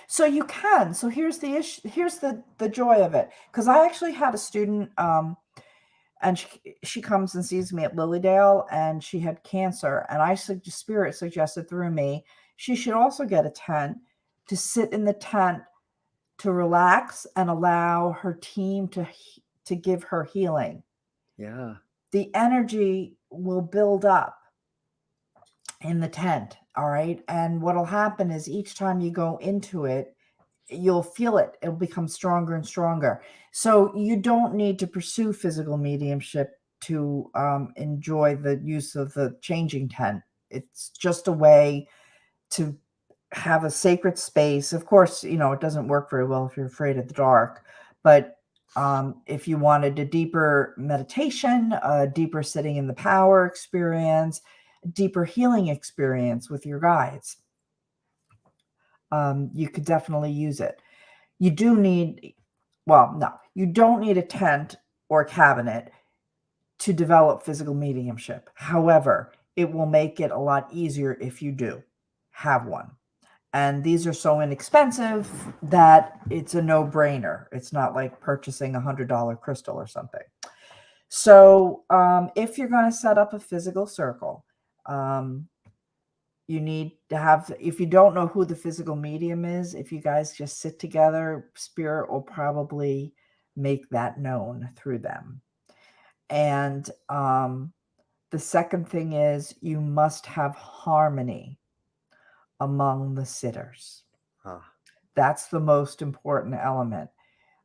So you can. So here's the issue. Here's the joy of it. Because I actually had a student, and she comes and sees me at Lilydale, and she had cancer. And Spirit suggested through me, she should also get a tent to sit in the tent to relax and allow her team to give her healing. Yeah. The energy will build up in the tent. All right. And what'll happen is each time you go into it, you'll feel it. It'll become stronger and stronger. So you don't need to pursue physical mediumship to enjoy the use of the changing tent. It's just a way to have a sacred space. Of course, it doesn't work very well if you're afraid of the dark, but if you wanted a deeper meditation, a deeper sitting in the power experience, deeper healing experience with your guides, you could definitely use it. You don't need a tent or cabinet to develop physical mediumship. However, it will make it a lot easier if you do have one. And these are so inexpensive that it's a no-brainer. It's not like purchasing a $100 crystal or something. So if you're going to set up a physical circle, you need to have, if you don't know who the physical medium is, if you guys just sit together, Spirit will probably make that known through them. And the second thing is you must have harmony among the sitters. That's the most important element.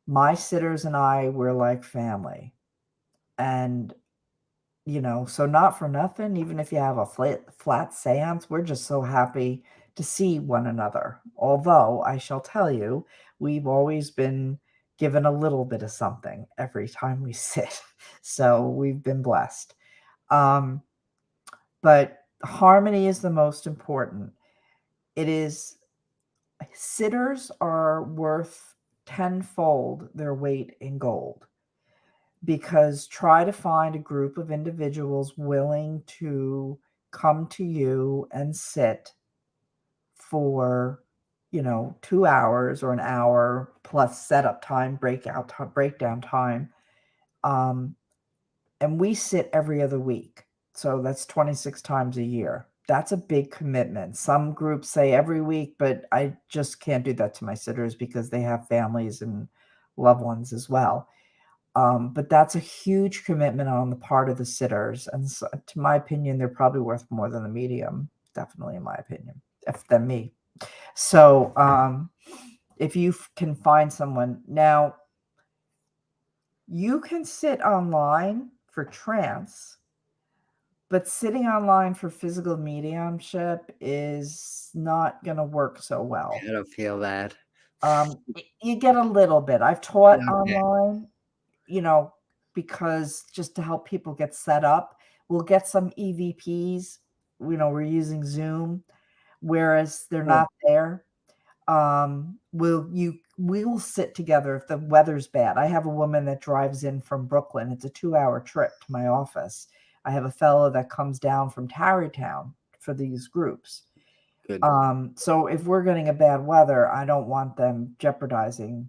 My sitters and I, we're like family. And, so not for nothing, even if you have a flat seance, we're just so happy to see one another. Although I shall tell you, we've always been given a little bit of something every time we sit. So we've been blessed. But harmony is the most important. Sitters are worth tenfold their weight in gold, because try to find a group of individuals willing to come to you and sit for 2 hours or an hour plus setup time, breakdown time. And we sit every other week, so that's 26 times a year. That's a big commitment. Some groups say every week, but I just can't do that to my sitters because they have families and loved ones as well. But that's a huge commitment on the part of the sitters. And so, to my opinion, they're probably worth more than the medium, definitely in my opinion, than me. So if you can find someone now, you can sit online for trance, but sitting online for physical mediumship is not going to work so well. I don't feel that. You get a little bit. I've taught Okay. online, because just to help people get set up, we'll get some EVPs. We're using Zoom, whereas they're Oh, not there. We will sit together if the weather's bad. I have a woman that drives in from Brooklyn. It's a 2-hour trip to my office. I have a fellow that comes down from Tarrytown for these groups. good. So if we're getting a bad weather, I don't want them jeopardizing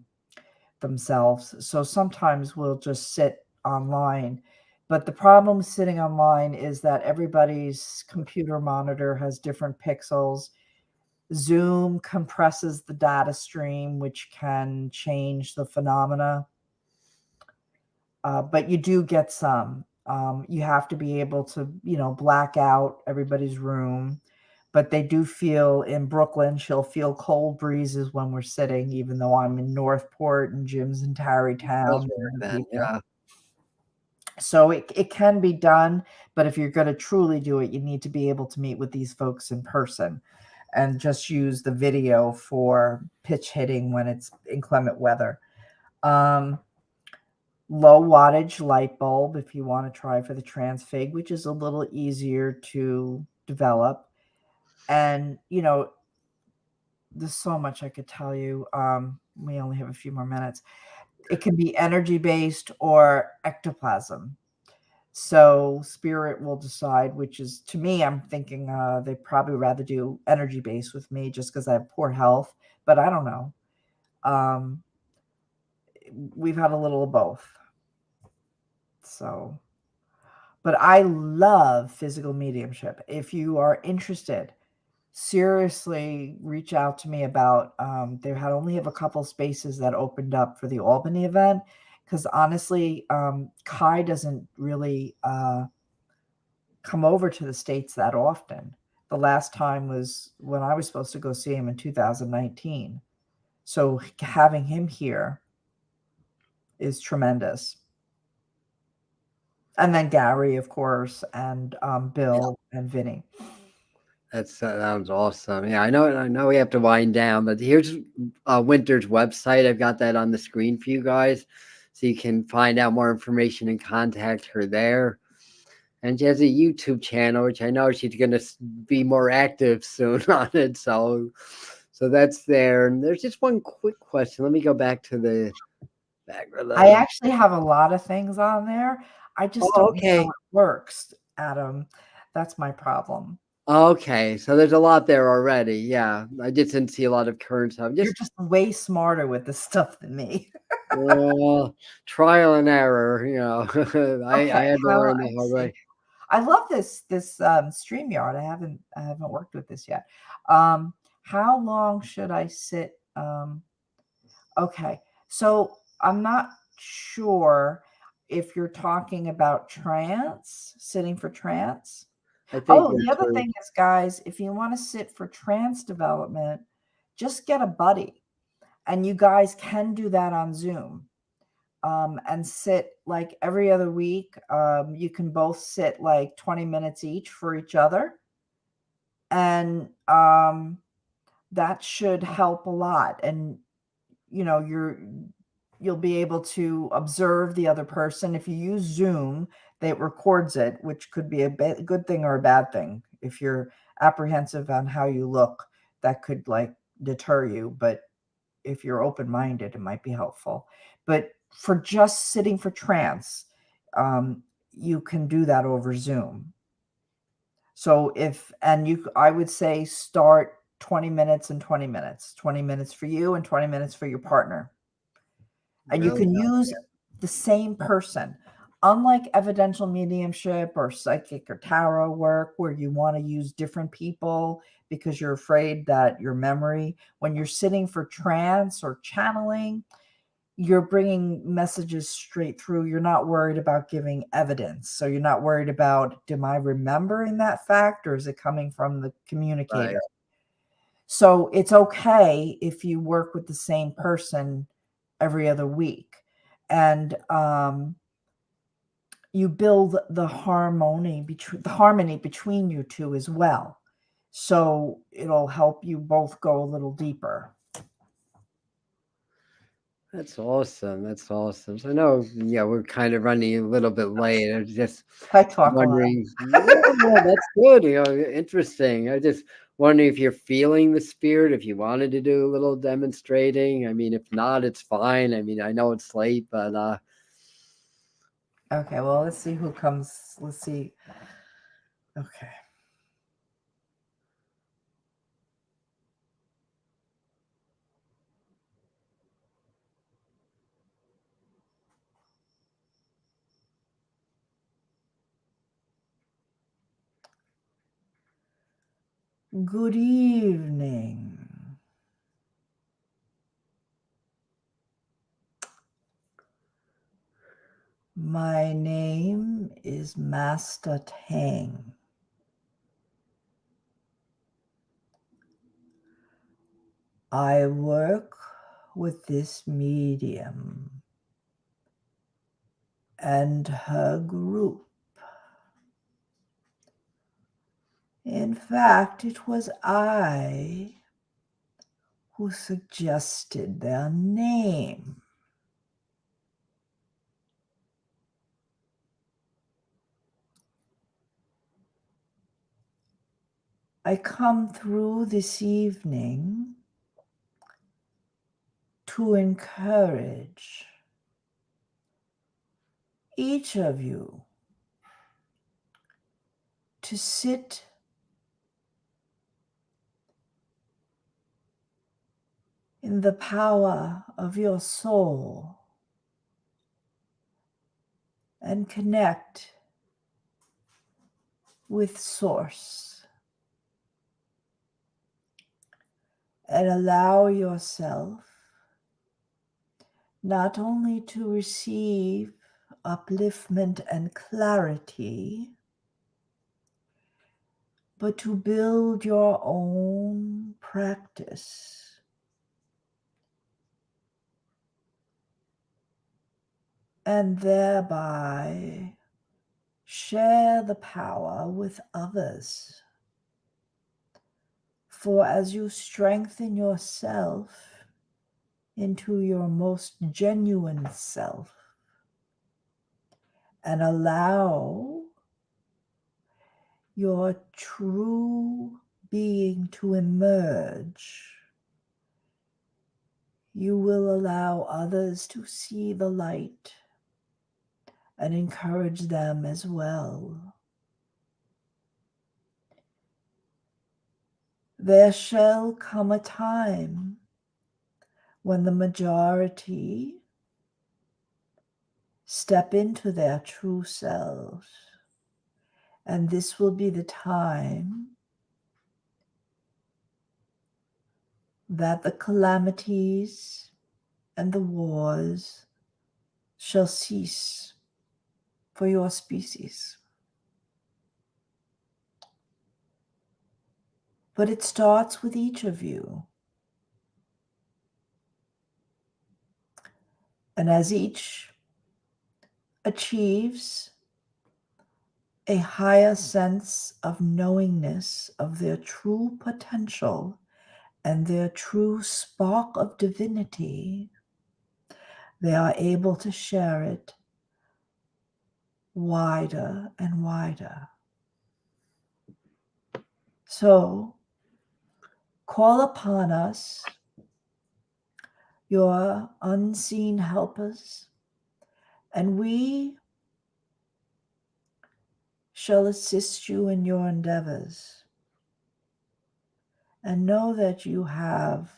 themselves. So sometimes we'll just sit online. But the problem with sitting online is that everybody's computer monitor has different pixels. Zoom compresses the data stream, which can change the phenomena. But you do get some. You have to be able to, black out everybody's room. But they do feel in Brooklyn, she'll feel cold breezes when we're sitting, even though I'm in Northport and Jim's in Does Tarrytown. work then. People. Yeah. So it can be done, but if you're going to truly do it, you need to be able to meet with these folks in person and just use the video for pitch hitting when it's inclement weather. Um, Low wattage light bulb if you want to try for the transfig, which is a little easier to develop. And there's so much I could tell you. We only have a few more minutes. It can be energy based or ectoplasm. So spirit will decide, which is, to me, I'm thinking they probably rather do energy based with me just because I have poor health, but I don't know. We've had a little of both. So, but I love physical mediumship. If you are interested, seriously reach out to me about, they had only have a couple spaces that opened up for the Albany event. Because honestly, Kai doesn't really come over to the States that often. The last time was when I was supposed to go see him in 2019. So having him here is tremendous. And then Gary, of course, and Yeah. Bill and Vinny. That sounds awesome. Yeah, I know. I know we have to wind down, but here's Winter's website. I've got that on the screen for you guys, so you can find out more information and contact her there. And she has a YouTube channel, which I know she's going to be more active soon on it. So that's there. And there's just one quick question. Let me go back to the back. I actually have a lot of things on there. I just Oh, don't know how okay. it works, Adam. That's my problem. Okay, so there's a lot there already. Yeah, I just didn't see a lot of current stuff. You're Just just way smarter with this stuff than me. well, trial and error. I Okay, had to how learn I the hard see. way. I love this StreamYard. I haven't worked with this yet. How long should I sit? Okay, so I'm not sure if you're talking about trance, sitting for trance. I think Oh, the that's other where. thing is, guys, if you want to sit for trance development, just get a buddy, and you guys can do that on Zoom. And sit like every other week. You can both sit like 20 minutes each for each other. And that should help a lot. And you'll be able to observe the other person. If you use Zoom, it records it, which could be a good thing or a bad thing. If you're apprehensive on how you look, that could like deter you. But if you're open-minded, it might be helpful. But for just sitting for trance, you can do that over Zoom. So I would say start 20 minutes and 20 minutes, 20 minutes for you and 20 minutes for your partner. And you Really? can use the same person. unlike evidential mediumship or psychic or tarot work, where you want to use different people because you're afraid that your memory, when you're sitting for trance or channeling, you're bringing messages straight through. You're not worried about giving evidence. So you're not worried about, am I remembering that fact, or is it coming from the communicator? Right. So it's okay if you work with the same person every other week. And you build the harmony between you two as well. So it'll help you both go a little deeper. That's awesome. That's awesome. So I know, yeah, we're kind of running a little bit late. I was just I talk a lot. wondering, no, that's good. Interesting. I just wondering if you're feeling the spirit, if you wanted to do a little demonstrating. I mean, if not, it's fine. I mean, I know it's late, but Okay, well, let's see who comes. Let's see. Okay. Good evening. My name is Master Tang. I work with this medium and her group. In fact, it was I who suggested their name. I come through this evening to encourage each of you to sit in the power of your soul and connect with Source, and allow yourself not only to receive upliftment and clarity, but to build your own practice. And thereby share the power with others. For as you strengthen yourself into your most genuine self and allow your true being to emerge, you will allow others to see the light and encourage them as well. There shall come a time when the majority step into their true selves, and this will be the time that the calamities and the wars shall cease for your species. But it starts with each of you. And as each achieves a higher sense of knowingness of their true potential and their true spark of divinity, they are able to share it wider and wider. So, call upon us, your unseen helpers, and we shall assist you in your endeavors. And know that you have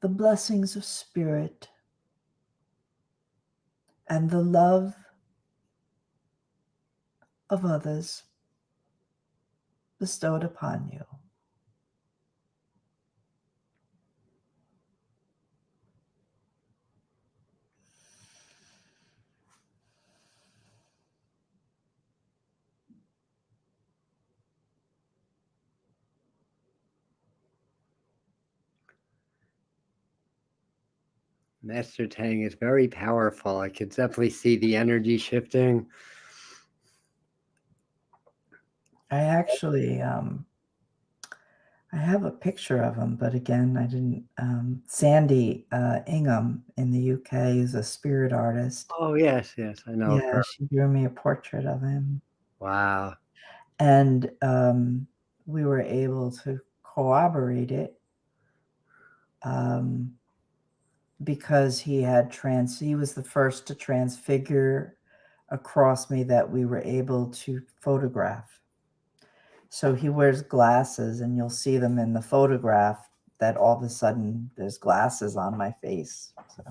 the blessings of spirit and the love of others bestowed upon you. Master Tang is very powerful. I could definitely see the energy shifting. I actually, I have a picture of him, but again, I didn't. Sandy Ingham in the UK is a spirit artist. Oh, yes, yes, I know of Yeah, her. she drew me a portrait of him. Wow. And we were able to corroborate it because he was the first to transfigure across me that we were able to photograph. So he wears glasses, and you'll see them in the photograph that all of a sudden there's glasses on my face. So,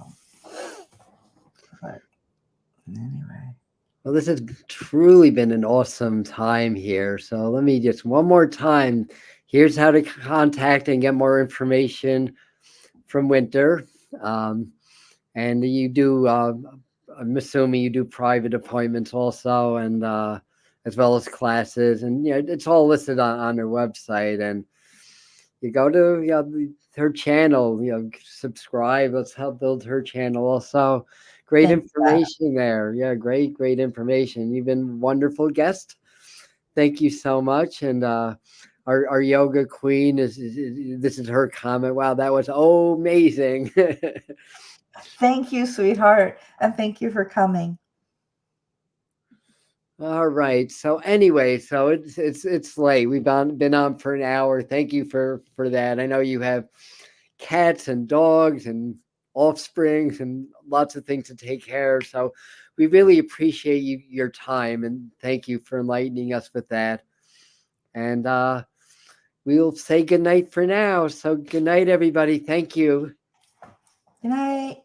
but anyway. Well, this has truly been an awesome time here. So let me just one more time. Here's how to contact and get more information from Winter. Um, and you do, I'm assuming you do private appointments also, and as well as classes. And it's all listed on her website. And you go to her channel, subscribe. Let's help build her channel also. Great Thank information there. Yeah, great information. You've been wonderful guest. Thank you so much. And our yoga queen this is her comment. Wow, that was amazing. Thank you, sweetheart, and thank you for coming. All right. So anyway, so it's late. We've been on for an hour. Thank you for that. I know you have cats and dogs and offsprings and lots of things to take care of. So we really appreciate your time, and thank you for enlightening us with that. And we'll say good night for now. So good night, everybody. Thank you. Good night.